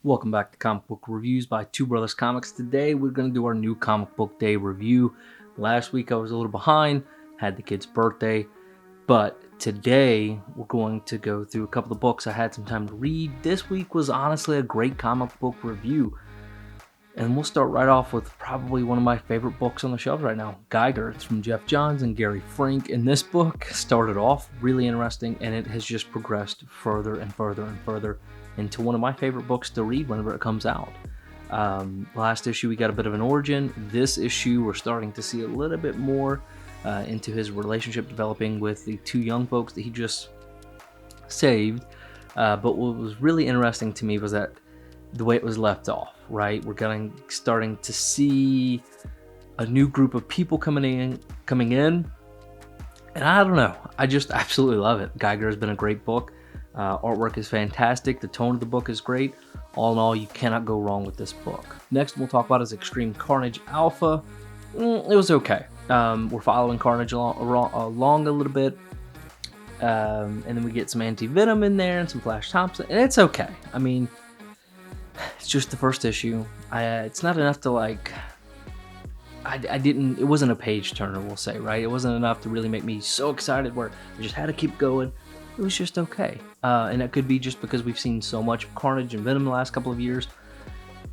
Welcome back to Comic Book Reviews by Two Brothers Comics. Today we're going to do our new Comic Book Day review. Last week I was a little behind, had the kid's birthday, but today we're going to go through a couple of books I had some time to read. This week was honestly a great comic book review. And we'll start right off with probably one of my favorite books on the shelf right now, Geiger. It's from Jeff Johns and Gary Frank. And this book started off really interesting, and it has just progressed further and further and further into one of my favorite books to read whenever it comes out. Last issue, we got a bit of an origin. This issue, we're starting to see a little bit more into his relationship developing with the two young folks that he just saved. But what was really interesting to me was that the way it was left off, right? We're starting to see a new group of people coming in, and I don't know. I just absolutely love it. Geiger has been a great book. Artwork is fantastic. The tone of the book is great. All in all, you cannot go wrong with this book. Next, we'll talk about is Extreme Carnage Alpha. It was okay. We're following Carnage along a little bit. And then we get some Anti-Venom in there and some Flash Thompson, and it's okay. I mean, it's just the first issue. It's not enough to like. It wasn't a page turner, we'll say, right? It wasn't enough to really make me so excited where I just had to keep going. It was just okay. And it could be just because we've seen so much of Carnage and Venom the last couple of years.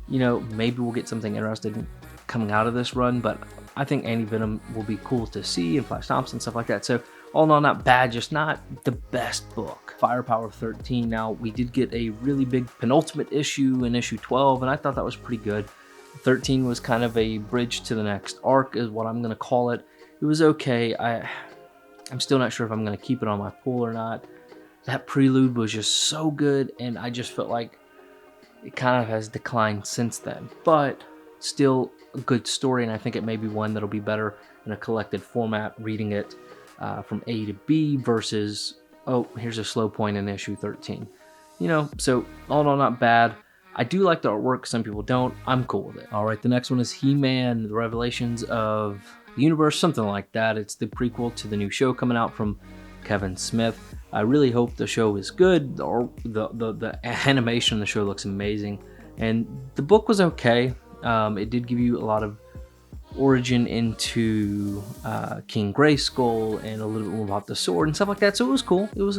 You know, maybe we'll get something interesting coming out of this run, but I think Anti-Venom will be cool to see, and Flash Thompson, stuff like that. So all in all, not bad, just not the best book. Firepower 13. Now, we did get a really big penultimate issue in issue 12, and I thought that was pretty good. 13 was kind of a bridge to the next arc, is what I'm going to call it. It was okay. I'm still not sure if I'm going to keep it on my pull or not. That prelude was just so good, and I just felt like it kind of has declined since then. But still a good story, and I think it may be one that'll be better in a collected format, reading it from A to B versus, oh, here's a slow point in issue 13. You know, so all in all, not bad. I do like the artwork. Some people don't. I'm cool with it. All right, the next one is HeMan, The Revelations of the Universe, something like that. It's the prequel to the new show coming out from Kevin Smith. I really hope the show is good. The animation in the show looks amazing. And the book was okay. It did give you a lot of origin into King Grayskull and a little bit more about the sword and stuff like that. So it was cool. It was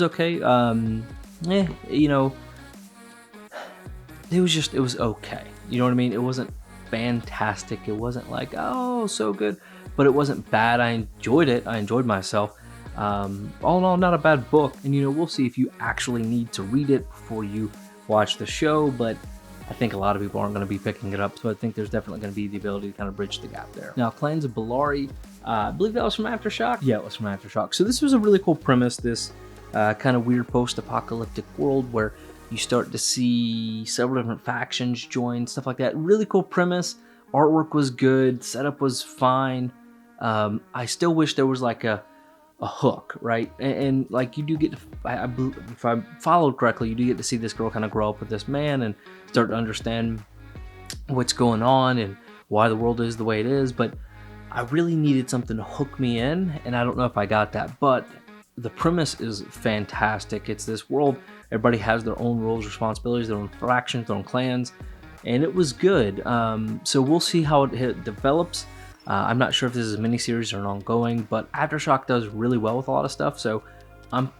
okay. You know, it was okay. You know what I mean? It wasn't fantastic. It wasn't like, oh, so good, but it wasn't bad. I enjoyed it. I enjoyed myself. All in all, not a bad book. And you know, we'll see if you actually need to read it before you watch the show, but I think a lot of people aren't going to be picking it up, so I think there's definitely going to be the ability to kind of bridge the gap there. Now, Clans of Ballari, I believe that was from Aftershock? Yeah, it was from Aftershock. So this was a really cool premise, this kind of weird post-apocalyptic world where you start to see several different factions join, stuff like that. Really cool premise. Artwork was good. Setup was fine. I still wish there was like a hook, right? And like you do get to, if I followed correctly, you do get to see this girl kind of grow up with this man and start to understand what's going on and why the world is the way it is. But I really needed something to hook me in, and I don't know if I got that. But the premise is fantastic. It's this world, everybody has their own roles, responsibilities, their own factions, their own clans, and it was good. So we'll see how it develops. I'm not sure if this is a miniseries or an ongoing, but Aftershock does really well with a lot of stuff, so I'm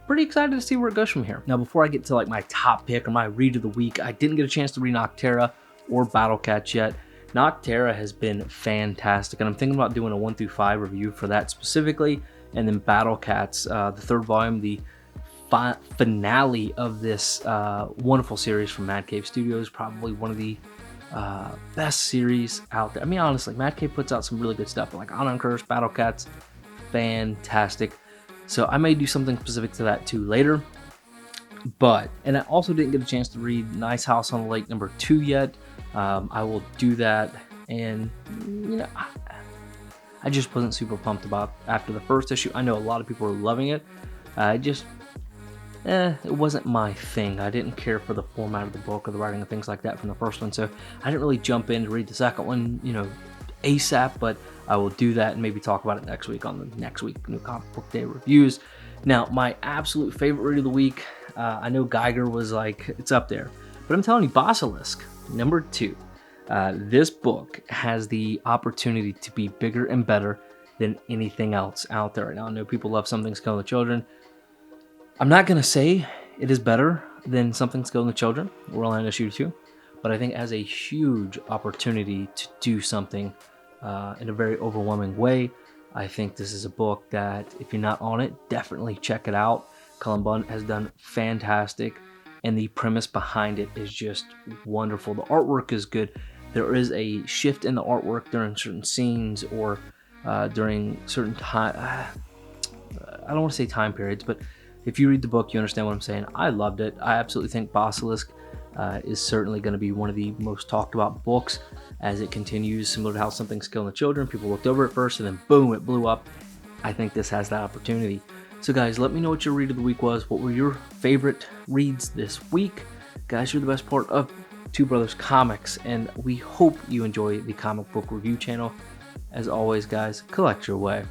pretty excited to see where it goes from here. Now, before I get to like my top pick or my read of the week, I didn't get a chance to read Nocterra or Battle Cats yet. Nocterra has been fantastic, and I'm thinking about doing a 1 through 5 review for that specifically, and then Battle Cats, the third volume, the finale of this wonderful series from Mad Cave Studios, probably one of the best series out there. I mean, honestly, Mad Cave puts out some really good stuff, like On Curse, Battle Cats, fantastic. So I may do something specific to that too later. And I also didn't get a chance to read Nice House on the Lake number 2 yet. I will do that, and you know, I just wasn't super pumped about after the first issue. I know a lot of people are loving it. It wasn't my thing. I didn't care for the format of the book or the writing and things like that from the first one, so I didn't really jump in to read the second one, you know, ASAP, but I will do that and maybe talk about it next week on the next week New Comic Book Day reviews. Now, my absolute favorite read of the week, I know Geiger was like, it's up there, But I'm telling you, Basalisk, number 2. This book has the opportunity to be bigger and better than anything else out there right now. I know people love Something's Killing the Children. I'm not going to say it is better than Something's Killing the Children, World End Issue 2, but I think it has a huge opportunity to do something in a very overwhelming way. I think this is a book that, if you're not on it, definitely check it out. Cullen Bunn has done fantastic, and the premise behind it is just wonderful. The artwork is good. There is a shift in the artwork during certain scenes or during certain time. I don't want to say time periods, but if you read the book, you understand what I'm saying. I loved it. I absolutely think Basalisk is certainly going to be one of the most talked about books as it continues, similar to how Something's Killing the Children. People looked over it first and then boom, it blew up. I think this has that opportunity. So guys, let me know what your read of the week was. What were your favorite reads this week? Guys, you're the best part of Two Brothers Comics, and we hope you enjoy the comic book review channel. As always, guys, collect your way.